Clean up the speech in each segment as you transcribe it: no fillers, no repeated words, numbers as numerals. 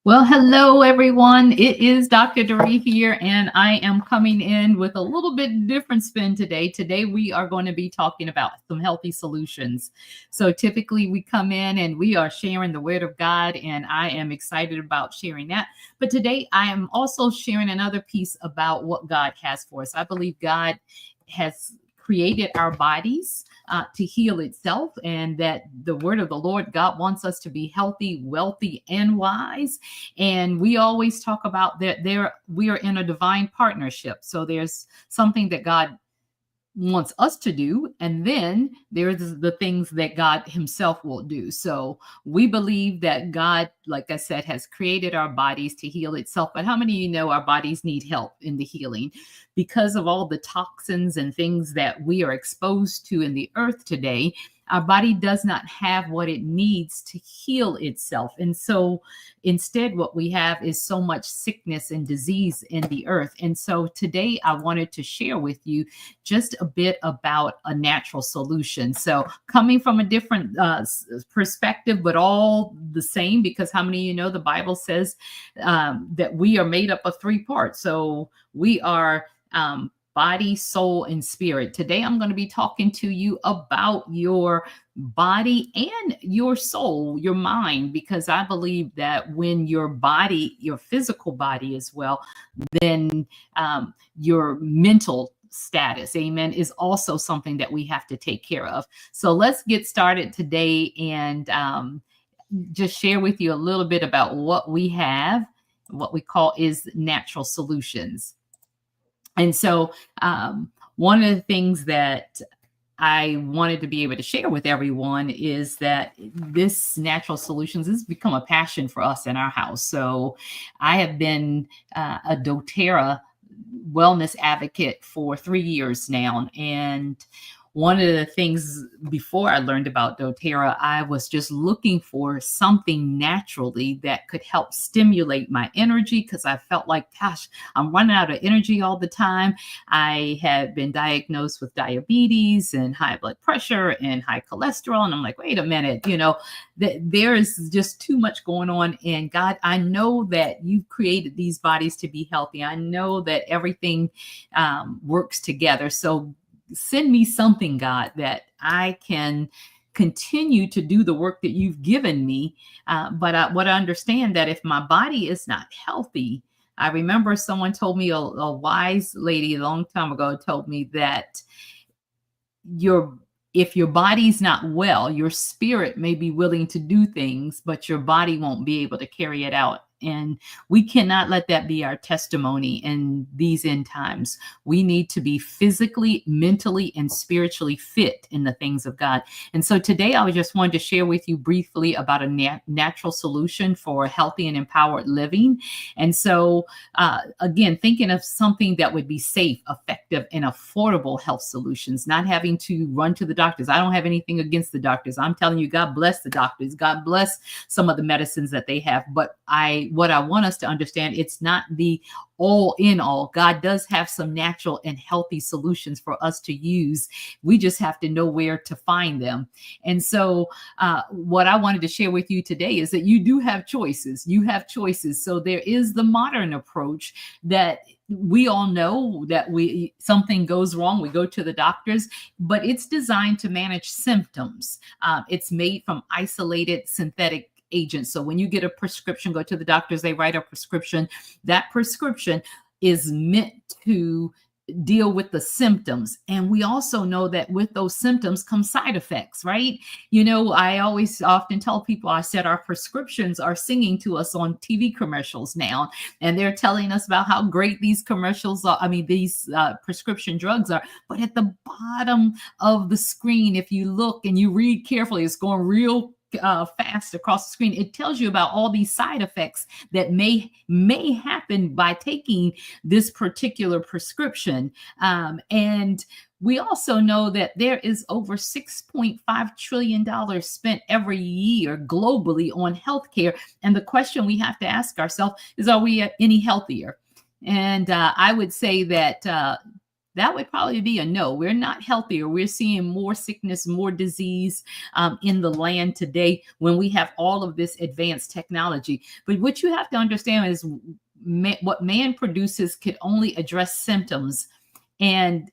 Well, hello everyone. It is Dr. Doree here, and I am coming in with a little bit different spin today. Today, we are going to be talking about some healthy solutions. So, typically, we come in and we are sharing the Word of God, and I am excited about sharing that. But today, I am also sharing another piece about what God has for us. I believe God has created our bodies to heal itself, and that the word of the Lord, God wants us to be healthy, wealthy, and wise. And we always talk about that we are in a divine partnership. So there's something that God wants us to do, and then there's the things that God himself will do. So we believe that God, like I said, has created our bodies to heal itself. But how many of you know our bodies need help in the healing because of all the toxins and things that we are exposed to in the earth today? Our body does not have what it needs to heal itself. And so instead, what we have is so much sickness and disease in the earth. And so today I wanted to share with you just a bit about a natural solution. So coming from a different perspective, but all the same, because how many of you know the Bible says that we are made up of three parts? So we are body, soul, and spirit. Today, I'm going to be talking to you about your body and your soul, your mind, because I believe that when your body, your physical body as well, then your mental status, amen, is also something that we have to take care of. So let's get started today and just share with you a little bit about what we have, what we call is natural solutions. And so, one of the things that I wanted to be able to share with everyone is that this natural solutions has become a passion for us in our house. So, I have been a doTERRA wellness advocate for 3 years now. And one of the things before I learned about doTERRA, I was just looking for something naturally that could help stimulate my energy, because I felt like, gosh, I'm running out of energy all the time. I had been diagnosed with diabetes and high blood pressure and high cholesterol. And I'm like, wait a minute, there is just too much going on. And God, I know that you've created these bodies to be healthy. I know that everything works together. So send me something, God, that I can continue to do the work that you've given me. But what I understand that if my body is not healthy, I remember someone told me, a wise lady a long time ago told me that your if your body's not well, your spirit may be willing to do things, but your body won't be able to carry it out. And we cannot let that be our testimony in these end times. We need to be physically, mentally, and spiritually fit in the things of God. And so today I just wanted to share with you briefly about a natural solution for healthy and empowered living. And so, again, thinking of something that would be safe, effective, and affordable health solutions, not having to run to the doctors. I don't have anything against the doctors. I'm telling you, God bless the doctors. God bless some of the medicines that they have. But what I want us to understand, it's not the all in all. God does have some natural and healthy solutions for us to use. We just have to know where to find them. And so, what I wanted to share with you today is that you do have choices. You have choices. So there is the modern approach that we all know that something goes wrong, we go to the doctors, but it's designed to manage symptoms. It's made from isolated synthetic agents. So when you get a prescription, go to the doctors, they write a prescription. That prescription is meant to deal with the symptoms. And we also know that with those symptoms come side effects, right? I always often tell people, I said our prescriptions are singing to us on TV commercials now, and they're telling us about how great these commercials are. I mean, these prescription drugs are. But at the bottom of the screen, if you look and you read carefully, it's going real fast across the screen. It tells you about all these side effects that may happen by taking this particular prescription. And we also know that there is over $6.5 trillion spent every year globally on healthcare. And the question we have to ask ourselves is, are we any healthier? And I would say that that would probably be a no. We're not healthier. We're seeing more sickness, more disease in the land today when we have all of this advanced technology. But what you have to understand is what man produces could only address symptoms, and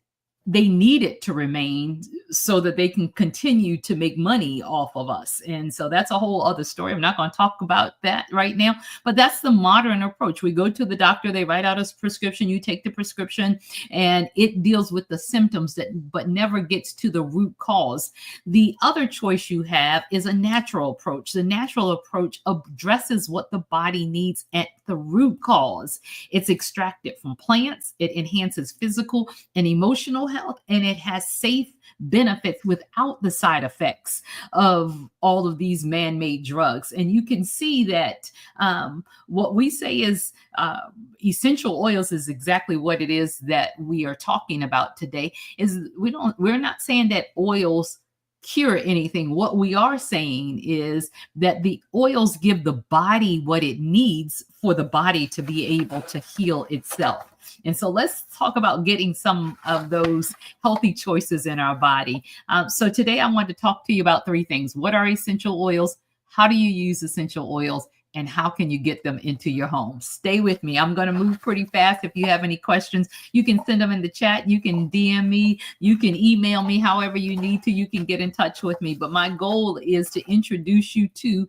they need it to remain so that they can continue to make money off of us. And so that's a whole other story. I'm not going to talk about that right now, but that's the modern approach. We go to the doctor, they write out a prescription, you take the prescription, and it deals with the symptoms but never gets to the root cause. The other choice you have is a natural approach. The natural approach addresses what the body needs at the root cause. It's extracted from plants, it enhances physical and emotional health, and it has safe benefits without the side effects of all of these man-made drugs. And you can see that what we say is essential oils is exactly what it is that we are talking about today. We're not saying that oils cure anything. What we are saying is that the oils give the body what it needs for the body to be able to heal itself. And so let's talk about getting some of those healthy choices in our body. So today I want to talk to you about three things. What are essential oils? How do you use essential oils? And how can you get them into your home? Stay with me. I'm going to move pretty fast. If you have any questions, you can send them in the chat. You can DM me. You can email me however you need to. You can get in touch with me. But my goal is to introduce you to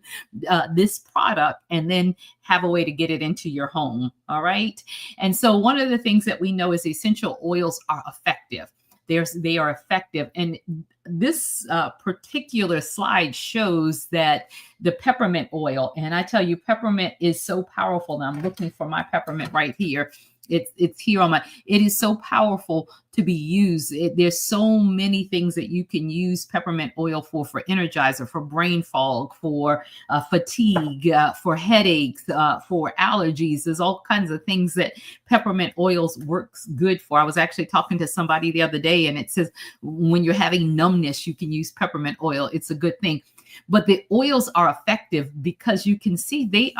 this product and then have a way to get it into your home. All right. And so one of the things that we know is essential oils are effective. They are effective. And this particular slide shows that the peppermint oil, and I tell you, peppermint is so powerful. Now I'm looking for my peppermint right here. It's here on my, it is so powerful to be used. There's so many things that you can use peppermint oil for energizer, for brain fog, for fatigue, for headaches, for allergies. There's all kinds of things that peppermint oils works good for. I was actually talking to somebody the other day, and it says when you're having numbness, you can use peppermint oil. It's a good thing. But the oils are effective because you can see the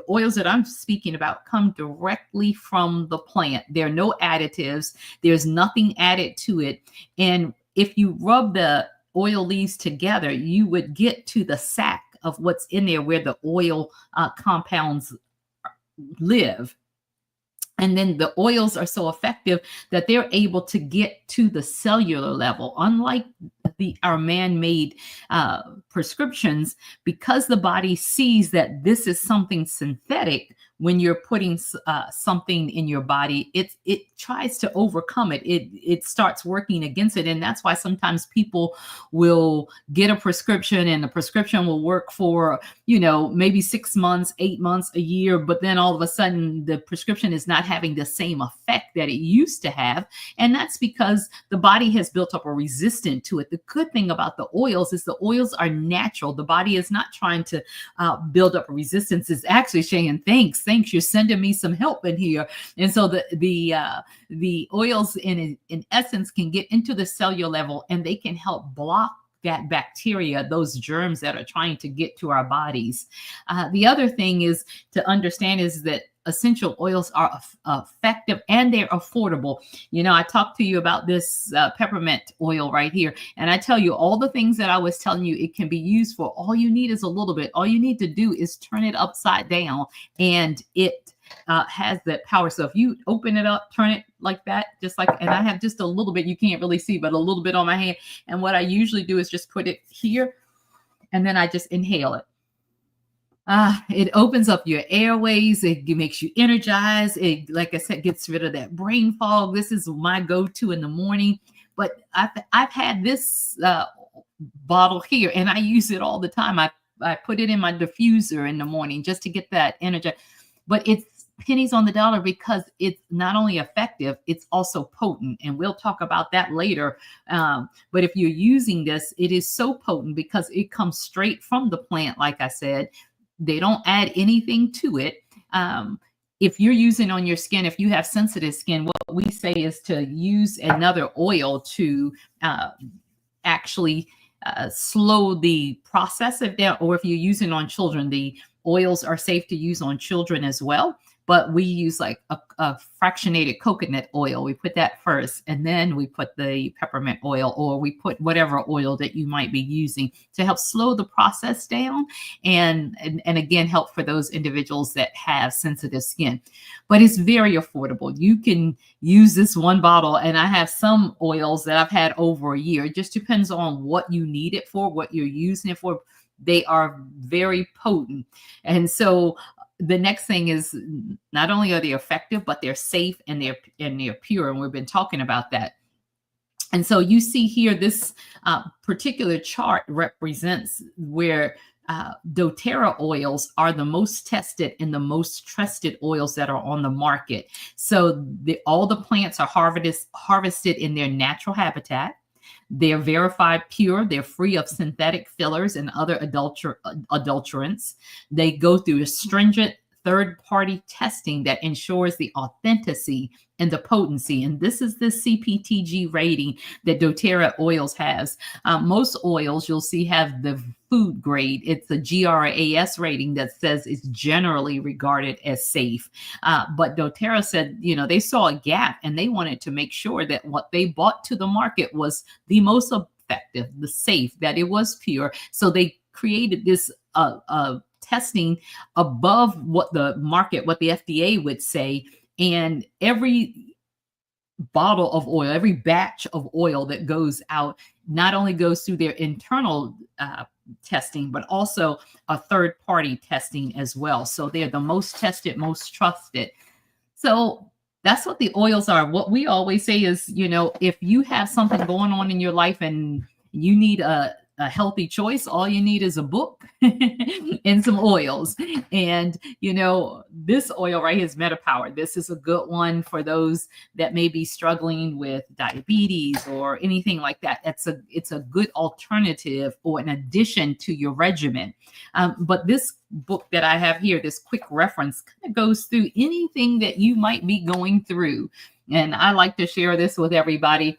oils that I'm speaking about come directly from the plant. There are no additives. There's nothing added to it. And if you rub the oil leaves together, you would get to the sac of what's in there where the oil compounds live. And then the oils are so effective that they're able to get to the cellular level. Unlike our man-made prescriptions, because the body sees that this is something synthetic, when you're putting something in your body, it tries to overcome it. It starts working against it. And that's why sometimes people will get a prescription and the prescription will work for, maybe 6 months, 8 months, a year. But then all of a sudden the prescription is not having the same effect that it used to have. And that's because the body has built up a resistance to it. The good thing about the oils is the oils are natural. The body is not trying to build up a resistance. It's actually saying, thanks, you're sending me some help in here. And so the oils in essence can get into the cellular level, and they can help block that bacteria, those germs that are trying to get to our bodies. The other thing is to understand is that essential oils are effective and they're affordable. I talked to you about this peppermint oil right here, and I tell you all the things that I was telling you it can be used for. All you need is a little bit. All you need to do is turn it upside down, and it has that power. So if you open it up, turn it like that, and I have just a little bit, you can't really see, but a little bit on my hand. And what I usually do is just put it here, and then I just inhale it. It opens up your airways. It makes you energized. It, like I said, gets rid of that brain fog. This is my go-to in the morning. But I've had this bottle here, and I use it all the time. I put it in my diffuser in the morning just to get that energy. But it's pennies on the dollar because it's not only effective, it's also potent. And we'll talk about that later. But if you're using this, it is so potent because it comes straight from the plant, like I said. They don't add anything to it. If you're using on your skin, if you have sensitive skin, what we say is to use another oil to actually slow the process of that. Or if you're using on children, the oils are safe to use on children as well. but we use like a fractionated coconut oil. We put that first, and then we put the peppermint oil, or we put whatever oil that you might be using to help slow the process down, and again help for those individuals that have sensitive skin. But it's very affordable. You can use this one bottle, and I have some oils that I've had over a year. It just depends on what you need it for, what you're using it for. They are very potent. And so the next thing is, not only are they effective, but they're safe and they're pure. And we've been talking about that. And so you see here, this particular chart represents where doTERRA oils are the most tested and the most trusted oils that are on the market. So all the plants are harvested in their natural habitat. They're verified pure. They're free of synthetic fillers and other adulterants. They go through a stringent third-party testing that ensures the authenticity and the potency. And this is the CPTG rating that doTERRA oils has. Most oils you'll see have the food grade. It's a GRAS rating that says it's generally regarded as safe. But doTERRA said, they saw a gap and they wanted to make sure that what they brought to the market was the most effective, the safe, that it was pure. So they created this testing above what the market, what the FDA would say. And every bottle of oil, every batch of oil that goes out, not only goes through their internal testing, but also a third-party testing as well. So they're the most tested, most trusted. So that's what the oils are. What we always say is, if you have something going on in your life and you need a healthy choice, all you need is a book and some oils. And this oil right here is MetaPower. This is a good one for those that may be struggling with diabetes or anything like that. It's a good alternative or an addition to your regimen. But this book that I have here, this quick reference, kind of goes through anything that you might be going through. And I like to share this with everybody.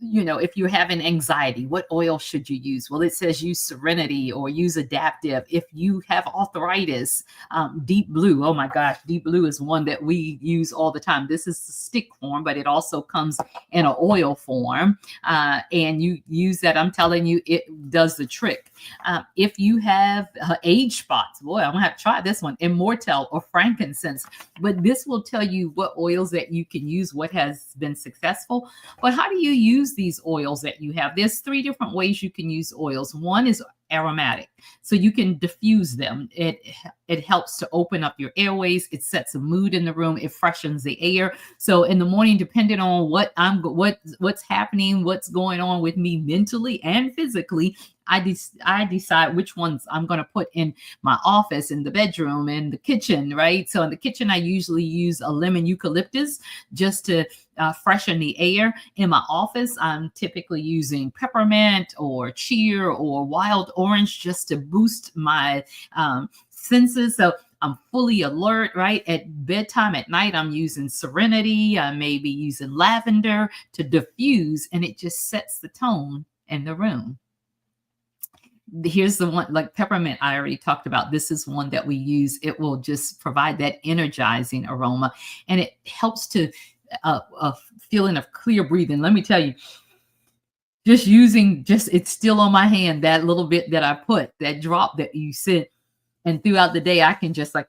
If you're having anxiety, what oil should you use? Well, it says use Serenity or use Adaptive. If you have arthritis, Deep Blue. Oh my gosh, Deep Blue is one that we use all the time. This is the stick form, but it also comes in an oil form. And you use that. I'm telling you, it does the trick. If you have age spots, boy, I'm gonna have to try this one, Immortelle or frankincense. But this will tell you what oils that you can use, what has been successful. But how do you use these oils that you have? There's 3 different ways you can use oils. One is aromatic, so you can diffuse them. It helps to open up your airways. It sets a mood in the room. It freshens the air. So in the morning, depending on what's happening, what's going on with me mentally and physically, I decide which ones I'm going to put in my office, in the bedroom, in the kitchen, right? So in the kitchen, I usually use a lemon eucalyptus just to freshen the air. In my office, I'm typically using peppermint or cheer or wild orange just to boost my senses. So I'm fully alert, right? At bedtime at night, I'm using Serenity. I may be using lavender to diffuse, and it just sets the tone in the room. Here's the one, like peppermint, I already talked about. This is one that we use. It will just provide that energizing aroma, and it helps to a feeling of clear breathing. Let me tell you, it's still on my hand, that little bit that I put, that drop that you sit, and throughout the day, I can just like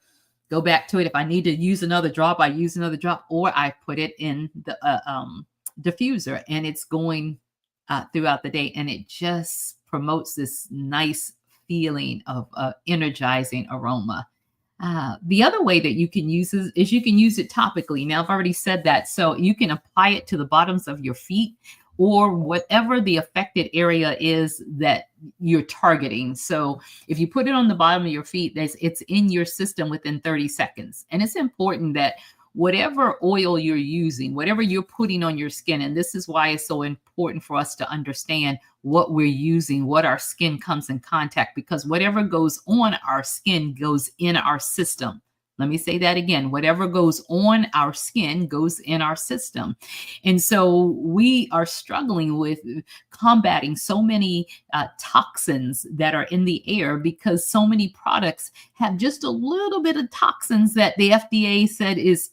go back to it. If I need to use another drop, I use another drop, or I put it in the diffuser, and it's going throughout the day, and it just promotes this nice feeling of energizing aroma. The other way that you can use is you can use it topically. Now, I've already said that. So you can apply it to the bottoms of your feet or whatever the affected area is that you're targeting. So if you put it on the bottom of your feet, it's in your system within 30 seconds. And it's important that whatever oil you're using, whatever you're putting on your skin, and this is why it's so important for us to understand what we're using, what our skin comes in contact, because whatever goes on our skin goes in our system. Let me say that again. Whatever goes on our skin goes in our system. And so we are struggling with combating so many toxins that are in the air because so many products have just a little bit of toxins that the FDA said is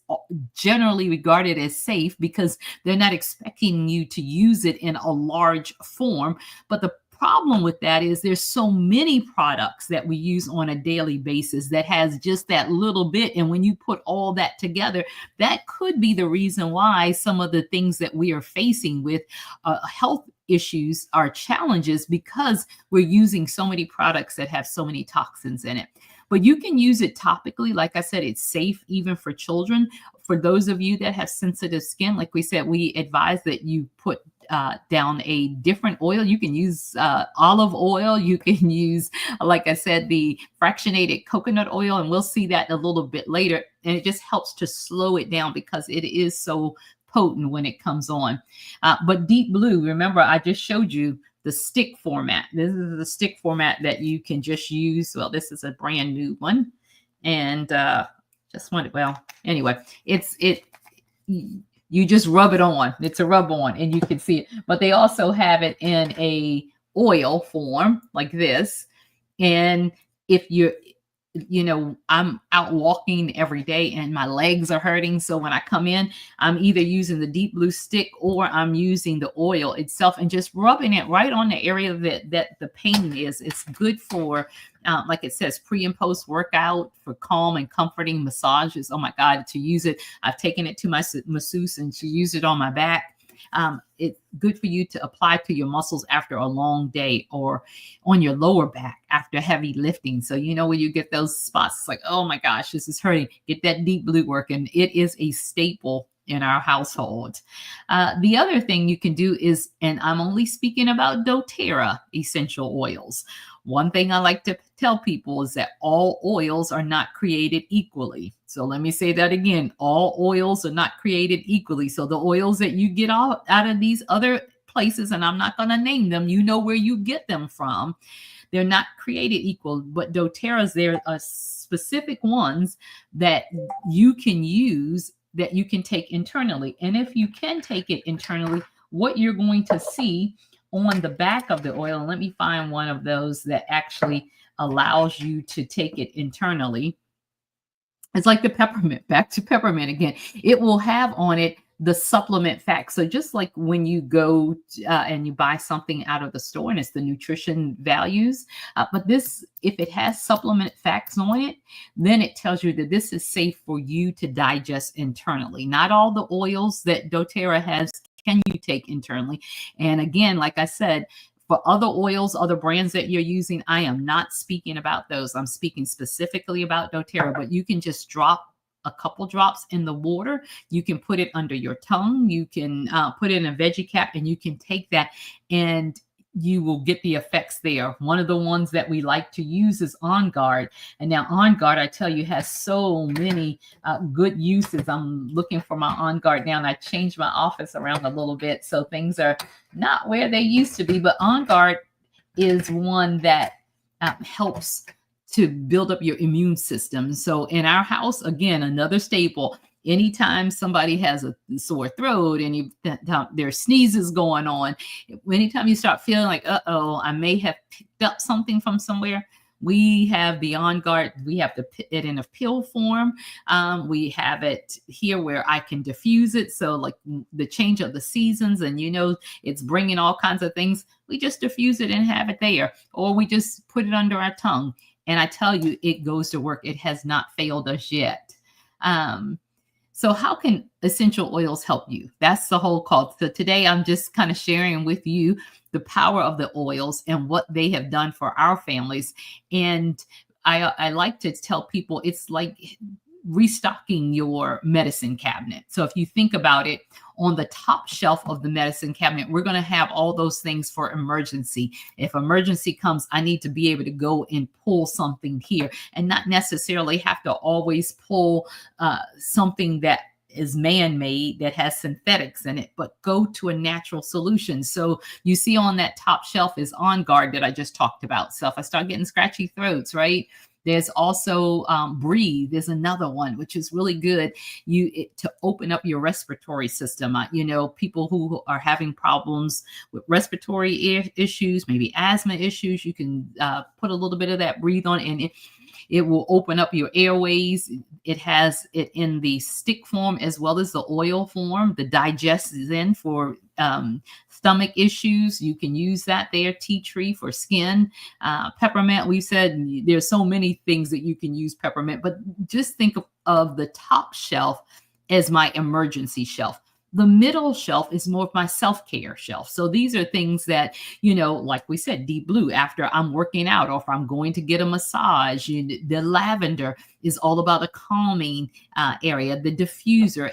generally regarded as safe because they're not expecting you to use it in a large form. But the problem with that is there's so many products that we use on a daily basis that has just that little bit, and when you put all that together, that could be the reason why some of the things that we are facing with health issues are challenges, because we're using so many products that have so many toxins in it. But you can use it topically. Like I said, it's safe even for children. For those of you that have sensitive skin, like we said, we advise that you put down a different oil. You can use olive oil. You can use, like I said, the fractionated coconut oil, and we'll see that a little bit later. And it just helps to slow it down because it is so potent when it comes on. But Deep Blue, remember, I just showed you the stick format. This is the stick format that you can just use. Well, this is a brand new one. And just wanted, well, anyway, you just rub it on. It's a rub on and you can see it. But they also have it in a oil form like this. And if I'm out walking every day and my legs are hurting. So when I come in, I'm either using the Deep Blue stick or I'm using the oil itself and just rubbing it right on the area that the pain is. It's good for, like it says, pre and post workout, for calm and comforting massages. Oh my God, to use it. I've taken it to my masseuse and she used it on my back. It's good for you to apply to your muscles after a long day or on your lower back after heavy lifting. So, when you get those spots, it's like, oh my gosh, this is hurting. Get that Deep Blue working. It is a staple in our household. The other thing you can do is, and I'm only speaking about doTERRA essential oils. One thing I like to tell people is that all oils are not created equally. So let me say that again. All oils are not created equally. So the oils that you get out of these other places, and I'm not going to name them, you know where you get them from. They're not created equal, but doTERRA's, there are specific ones that you can use that you can take internally. And if you can take it internally, what you're going to see on the back of the oil, and let me find one of those that actually allows you to take it internally. It's like the peppermint, back to peppermint again. It will have on it the supplement facts. So just like when you go and you buy something out of the store and it's the nutrition values, but this, if it has supplement facts on it, then it tells you that this is safe for you to digest internally. Not all the oils that doTERRA has can you take internally. And again, like I said, for other oils, other brands that you're using, I am not speaking about those. I'm speaking specifically about doTERRA, but you can just drop a couple drops in the water. You can put it under your tongue. You can put it in a veggie cap and you can take that and you will get the effects there. One of the ones that we like to use is On Guard. And now On Guard, I tell you, has so many good uses. I'm looking for my On Guard now, and I changed my office around a little bit, so things are not where they used to be. But On Guard is one that helps to build up your immune system. So in our house, again, another staple. Anytime somebody has a sore throat and their sneezes going on, anytime you start feeling like, uh-oh, I may have picked up something from somewhere, we have the On Guard. We have it in a pill form. We have it here where I can diffuse it. So like the change of the seasons and it's bringing all kinds of things. We just diffuse it and have it there, or we just put it under our tongue. And I tell you, it goes to work. It has not failed us yet. So how can essential oils help you? That's the whole call. So today I'm just kind of sharing with you the power of the oils and what they have done for our families. And I like to tell people it's like restocking your medicine cabinet. So if you think about it, on the top shelf of the medicine cabinet, we're going to have all those things for emergency. If emergency comes, I need to be able to go and pull something here and not necessarily have to always pull something that is man-made that has synthetics in it, but go to a natural solution. So you see on that top shelf is On Guard that I just talked about. So if I start getting scratchy throats, right? There's also Breathe is another one, which is really good. To open up your respiratory system. People who are having problems with respiratory issues, maybe asthma issues, you can put a little bit of that Breathe on, and it will open up your airways. It has it in the stick form as well as the oil form. The digest is in for stomach issues. You can use that there. Tea tree for skin. Peppermint, we said there's so many things that you can use peppermint, but just think of the top shelf as my emergency shelf. The middle shelf is more of my self-care shelf. So these are things that, like we said, deep blue after I'm working out or if I'm going to get a massage. The lavender is all about a calming area. The diffuser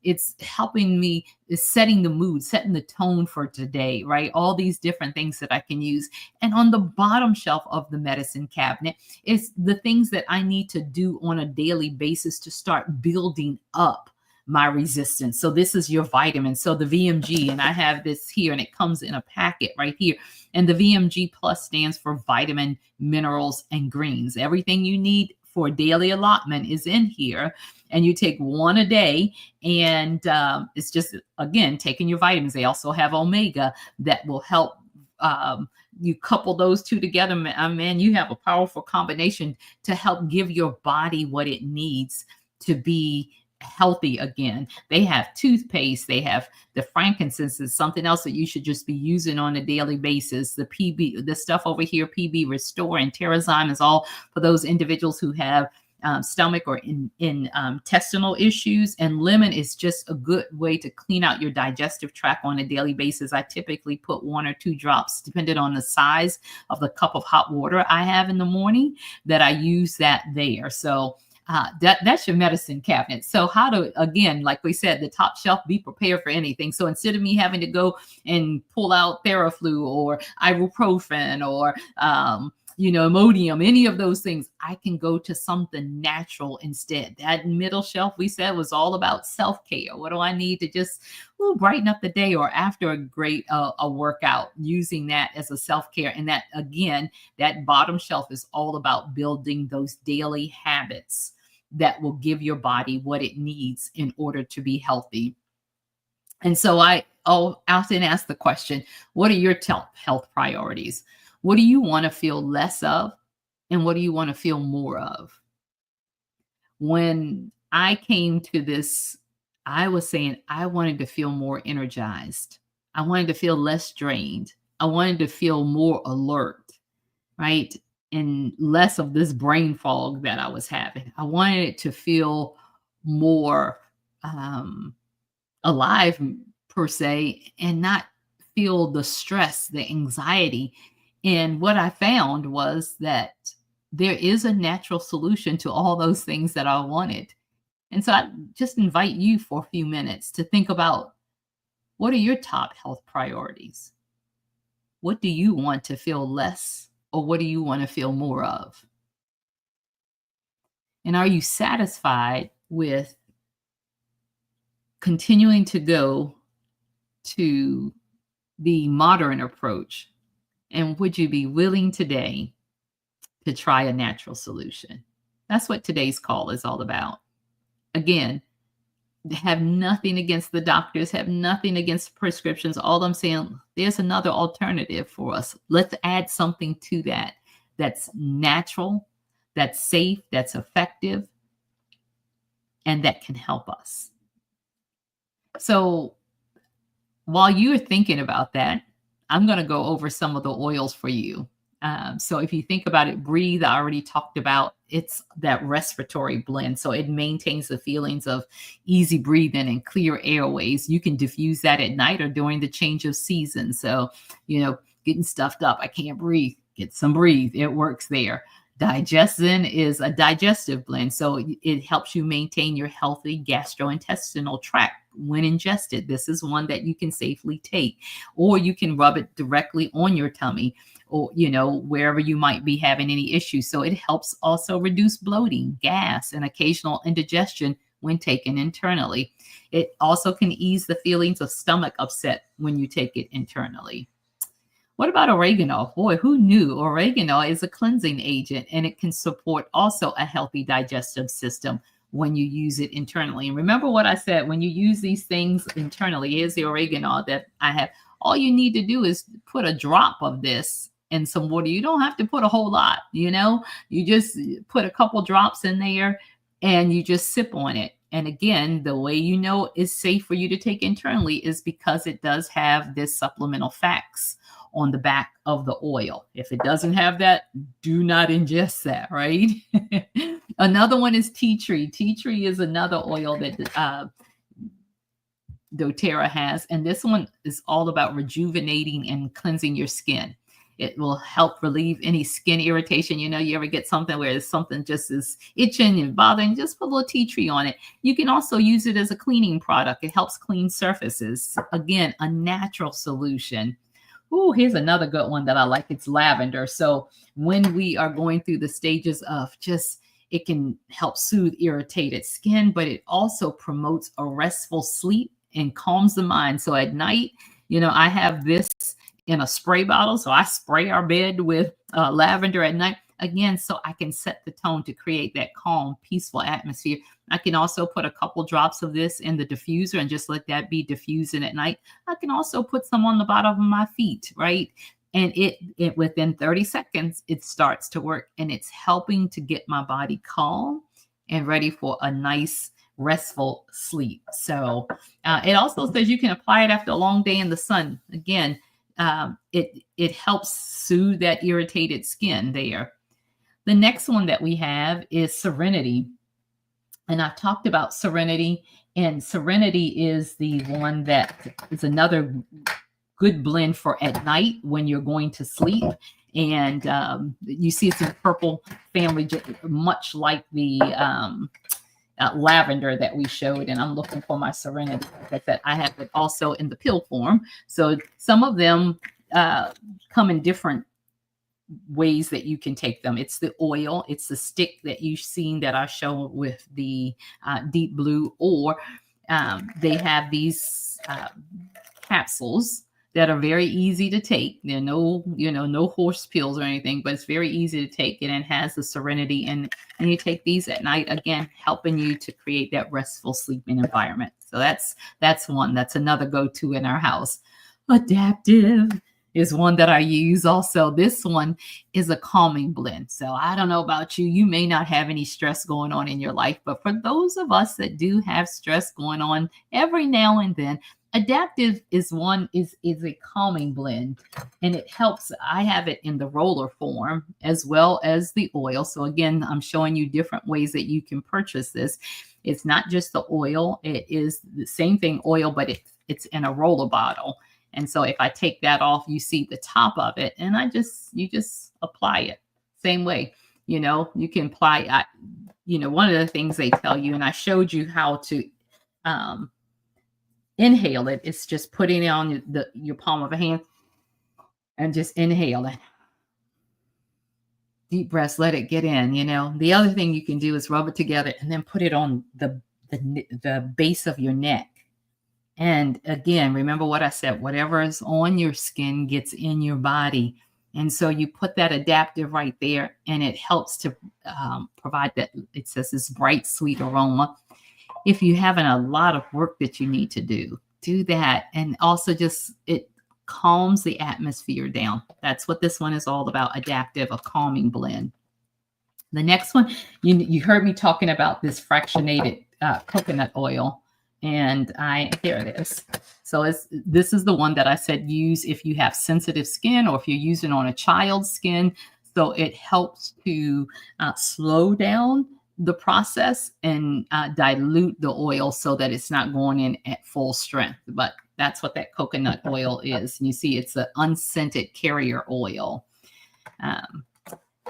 it's helping me, is setting the mood, setting the tone for today, right? All these different things that I can use. And on the bottom shelf of the medicine cabinet is the things that I need to do on a daily basis to start building up my resistance. So this is your vitamin. So the VMG, and I have this here, and it comes in a packet right here. And the VMG Plus stands for vitamin, minerals, and greens. Everything you need for daily allotment is in here. And you take one a day, and it's just, again, taking your vitamins. They also have omega that will help. You couple those two together, man, you have a powerful combination to help give your body what it needs to be healthy again. They have toothpaste. They have the frankincense is something else that you should just be using on a daily basis. The PB, the stuff over here, PB Restore and Terrazyme is all for those individuals who have stomach or intestinal issues. And lemon is just a good way to clean out your digestive tract on a daily basis. I typically put 1 or 2 drops, depending on the size of the cup of hot water I have in the morning, that I use that there. So that's your medicine cabinet. So how to, again, like we said, the top shelf, be prepared for anything. So instead of me having to go and pull out Theraflu or ibuprofen or, Imodium, any of those things, I can go to something natural instead. That middle shelf we said was all about self-care. What do I need to just brighten up the day or after a great a workout, using that as a self-care. And that, again, that bottom shelf is all about building those daily habits that will give your body what it needs in order to be healthy. And so I often ask the question, what are your health priorities? What do you want to feel less of? And what do you want to feel more of? When I came to this, I was saying I wanted to feel more energized. I wanted to feel less drained. I wanted to feel more alert, right? And less of this brain fog that I was having. I wanted it to feel more alive, per se, and not feel the stress, the anxiety. And what I found was that there is a natural solution to all those things that I wanted. And so I just invite you for a few minutes to think about, what are your top health priorities? What do you want to feel less, or what do you want to feel more of? And are you satisfied with continuing to go to the modern approach? And would you be willing today to try a natural solution? That's what today's call is all about. Again, have nothing against the doctors, have nothing against prescriptions. All I'm saying, there's another alternative for us. Let's add something to that that's natural, that's safe, that's effective, and that can help us. So while you're thinking about that, I'm going to go over some of the oils for you. So if you think about it, Breathe, I already talked about, it's that respiratory blend. So it maintains the feelings of easy breathing and clear airways. You can diffuse that at night or during the change of season. So, getting stuffed up, I can't breathe, get some Breathe. It works there. Digestin is a digestive blend. So it helps you maintain your healthy gastrointestinal tract when ingested. This is one that you can safely take, or you can rub it directly on your tummy, or, wherever you might be having any issues. So it helps also reduce bloating, gas, and occasional indigestion when taken internally. It also can ease the feelings of stomach upset when you take it internally. What about oregano? Boy, who knew oregano is a cleansing agent and it can support also a healthy digestive system when you use it internally. And remember what I said, when you use these things internally, here's the oregano that I have. All you need to do is put a drop of this in some water. You don't have to put a whole lot, you just put a couple drops in there and you just sip on it. And again, the way you know it's safe for you to take internally is because it does have this supplemental facts on the back of the oil. If it doesn't have that, do not ingest that, right? Another one is tea tree. Tea tree is another oil that doTERRA has, and this one is all about rejuvenating and cleansing your skin. It will help relieve any skin irritation. You ever get something where something just is itching and bothering, just put a little tea tree on it. You can also use it as a cleaning product. It helps clean surfaces. Again, a natural solution. Ooh, here's another good one that I like. It's lavender. So when we are going through the stages of it can help soothe irritated skin, but it also promotes a restful sleep and calms the mind. So at night, I have this in a spray bottle. So I spray our bed with lavender at night, again, so I can set the tone to create that calm, peaceful atmosphere. I can also put a couple drops of this in the diffuser and just let that be diffusing at night. I can also put some on the bottom of my feet, right? And it within 30 seconds, it starts to work, and it's helping to get my body calm and ready for a nice, restful sleep. So it also says you can apply it after a long day in the sun. Again, it helps soothe that irritated skin there. The next one that we have is Serenity. And I've talked about Serenity, and Serenity is the one that is another good blend for at night when you're going to sleep. And you see it's in purple family, much like the lavender that we showed. And I'm looking for my Serenity. Like I said, I have it also in the pill form. So some of them come in different ways that you can take them. It's the oil, it's the stick that you've seen that I show with the deep blue, or they have these capsules that are very easy to take. They're no horse pills or anything, but it's very easy to take, and it has the Serenity. And you take these at night, again, helping you to create that restful sleeping environment. So that's one. That's another go-to in our house. Adaptive is one that I use also. This one is a calming blend. So I don't know about you. You may not have any stress going on in your life, but for those of us that do have stress going on every now and then, Adaptive is a calming blend, and it helps. I have it in the roller form as well as the oil. So again, I'm showing you different ways that you can purchase this. It's not just the oil. It is the same thing, oil, but it's in a roller bottle. And so if I take that off, you see the top of it, and you just apply it same way. You can apply, one of the things they tell you, and I showed you how to inhale it. It's just putting it on your palm of a hand and just inhale it. Deep breaths, let it get in. The other thing you can do is rub it together and then put it on the base of your neck. And again, remember what I said, whatever is on your skin gets in your body. And so you put that Adaptive right there, and it helps to provide that. It says this bright, sweet aroma. If you're having a lot of work that you need to do that. And also it calms the atmosphere down. That's what this one is all about, Adaptive, a calming blend. The next one, you heard me talking about this fractionated coconut oil. And here it is. So this is the one that I said use if you have sensitive skin, or if you're using on a child's skin. So it helps to slow down the process and dilute the oil so that it's not going in at full strength. But that's what that coconut oil is. And you see it's an unscented carrier oil.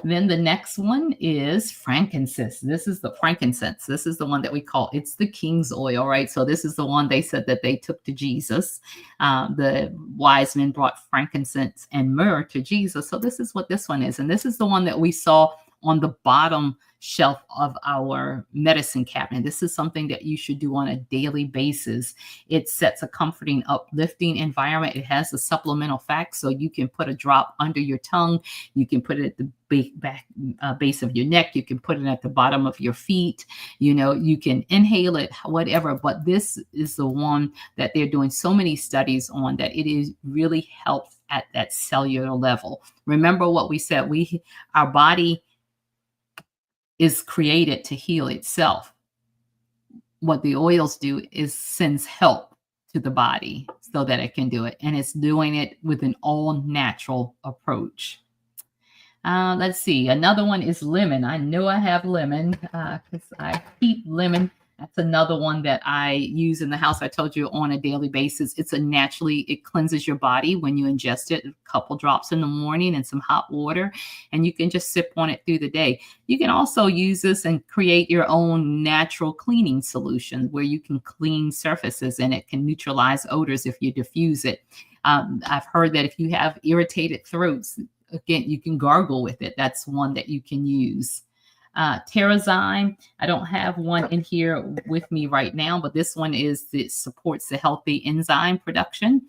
Then the next one is frankincense. This is the frankincense. This is the one that we call, it's the king's oil, right? So this is the one they said that they took to Jesus. The wise men brought frankincense and myrrh to Jesus. So this is what this one is. And this is the one that we saw on the bottom shelf of our medicine cabinet. This is something that you should do on a daily basis. It sets a comforting, uplifting environment. It has the supplemental facts, so you can put a drop under your tongue. You can put it at the base of your neck. You can put it at the bottom of your feet. You can inhale it, whatever. But this is the one that they're doing so many studies on, that it is really helps at that cellular level. Remember what we said, our body is created to heal itself. What the oils do is sends help to the body so that it can do it. And it's doing it with an all natural approach. Let's see. Another one is lemon. I know I have lemon because I keep lemon. That's another one that I use in the house. I told you, on a daily basis. It cleanses your body when you ingest it. A couple drops in the morning and some hot water, and you can just sip on it through the day. You can also use this and create your own natural cleaning solution where you can clean surfaces, and it can neutralize odors if you diffuse it. I've heard that if you have irritated throats, again, you can gargle with it. That's one that you can use. Terrazyme, I don't have one in here with me right now, but this one it supports the healthy enzyme production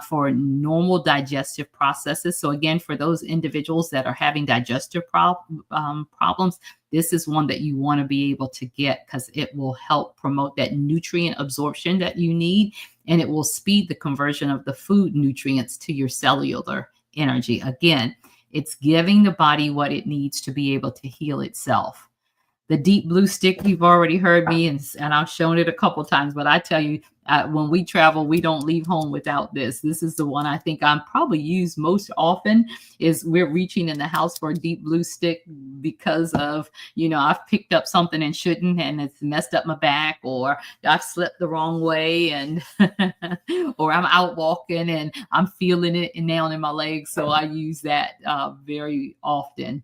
for normal digestive processes. So again, for those individuals that are having digestive problems, this is one that you want to be able to get, because it will help promote that nutrient absorption that you need, and it will speed the conversion of the food nutrients to your cellular energy. Again, it's giving the body what it needs to be able to heal itself. The deep blue stick, you've already heard me, and I've shown it a couple times, but I tell you, when we travel, we don't leave home without this. This is the one I think I'm probably used most often, is we're reaching in the house for a deep blue stick because of, I've picked up something and shouldn't, and it's messed up my back, or I've slept the wrong way, and or I'm out walking and I'm feeling it now in my legs. So I use that very often.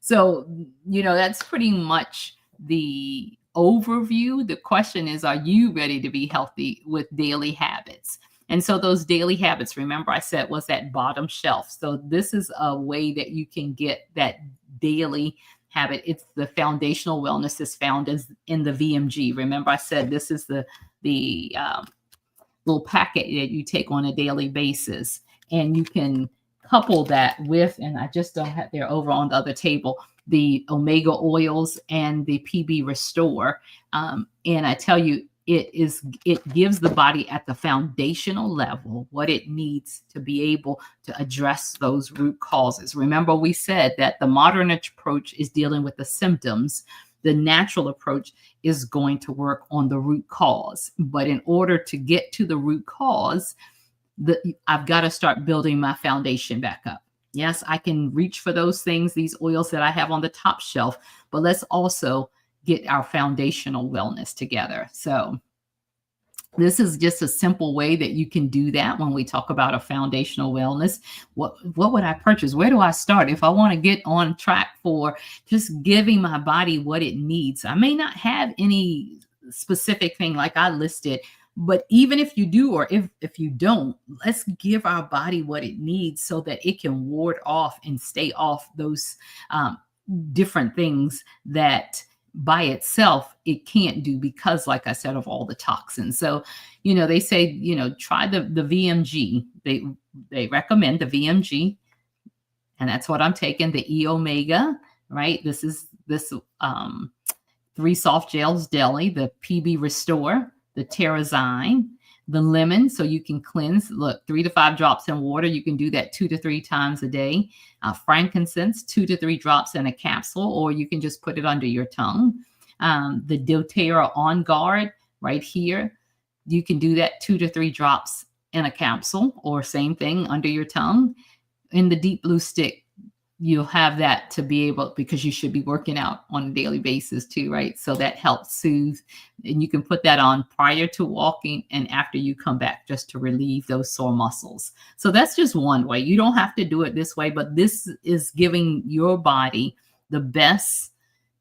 So, that's pretty much the overview. The question is, are you ready to be healthy with daily habits? And so those daily habits, remember I said, was that bottom shelf. So this is a way that you can get that daily habit. It's the foundational wellness is found in the VMG. Remember I said this is the little packet that you take on a daily basis, and you can couple that with, and I just don't have, they're over on the other table, the omega oils and the PB Restore. And I tell you, it gives the body at the foundational level what it needs to be able to address those root causes. Remember, we said that the modern approach is dealing with the symptoms. The natural approach is going to work on the root cause. But in order to get to the root cause, I've got to start building my foundation back up. Yes, I can reach for those things, these oils that I have on the top shelf, but let's also get our foundational wellness together. So this is just a simple way that you can do that when we talk about a foundational wellness. What would I purchase? Where do I start if I want to get on track for just giving my body what it needs? I may not have any specific thing like I listed, but even if you do, or if you don't, let's give our body what it needs so that it can ward off and stay off those different things that by itself it can't do, because like I said, of all the toxins. So, they say, try the VMG. They recommend the VMG, and that's what I'm taking, the E Omega, right? This 3 soft gels daily, the PB Restore, the Terrazyme, the lemon, so you can cleanse. Look, 3 to 5 drops in water. You can do that 2 to 3 times a day. Frankincense, 2 to 3 drops in a capsule, or you can just put it under your tongue. The doTERRA On Guard right here. You can do that 2 to 3 drops in a capsule, or same thing under your tongue. In the deep blue stick, you'll have that to be able, because you should be working out on a daily basis too, right? So that helps soothe, and you can put that on prior to walking and after you come back, just to relieve those sore muscles. So that's just one way. You don't have to do it this way, but this is giving your body the best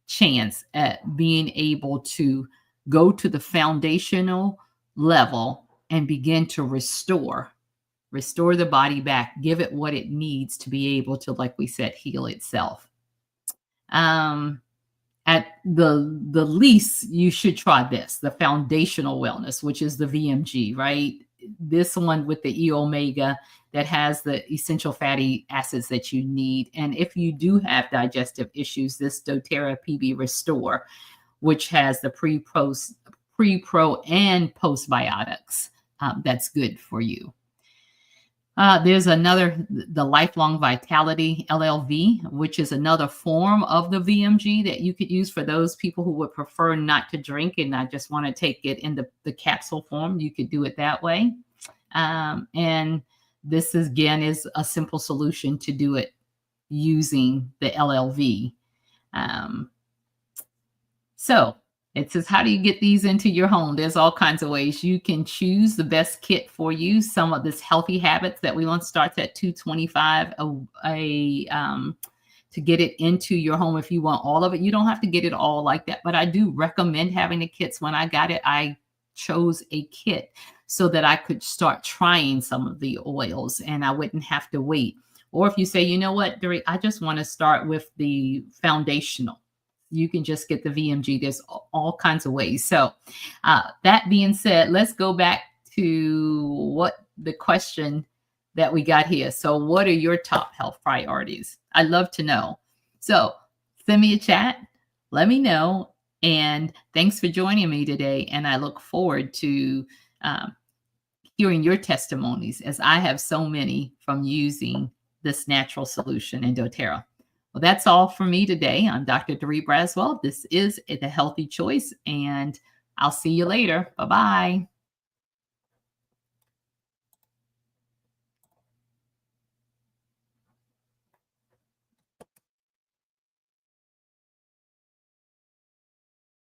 chance at being able to go to the foundational level and begin to restore the body back, give it what it needs to be able to, like we said, heal itself. At the least, you should try this, the foundational wellness, which is the VMG, right? This one with the E omega that has the essential fatty acids that you need. And if you do have digestive issues, this doTERRA PB Restore, which has the pre, pro, and postbiotics, that's good for you. There's another, the Lifelong Vitality LLV, which is another form of the VMG that you could use for those people who would prefer not to drink and not just want to take it in the capsule form. You could do it that way. And this is, again, is a simple solution to do it using the LLV. So it says, how do you get these into your home? There's all kinds of ways. You can choose the best kit for you. Some of this Healthy Habits that we want starts at $225 to get it into your home. If you want all of it, you don't have to get it all like that. But I do recommend having the kits. When I got it, I chose a kit so that I could start trying some of the oils and I wouldn't have to wait. Or if you say, you know what, Doree, I just want to start with the foundational, you can just get the VMG. There's all kinds of ways. So that being said, let's go back to what the question that we got here. So what are your top health priorities? I'd love to know. So send me a chat, let me know. And thanks for joining me today. And I look forward to hearing your testimonies, as I have so many from using this natural solution in doTERRA. Well, that's all for me today. I'm Dr. Doree Braswell. This is The Healthy Choice, and I'll see you later. Bye-bye.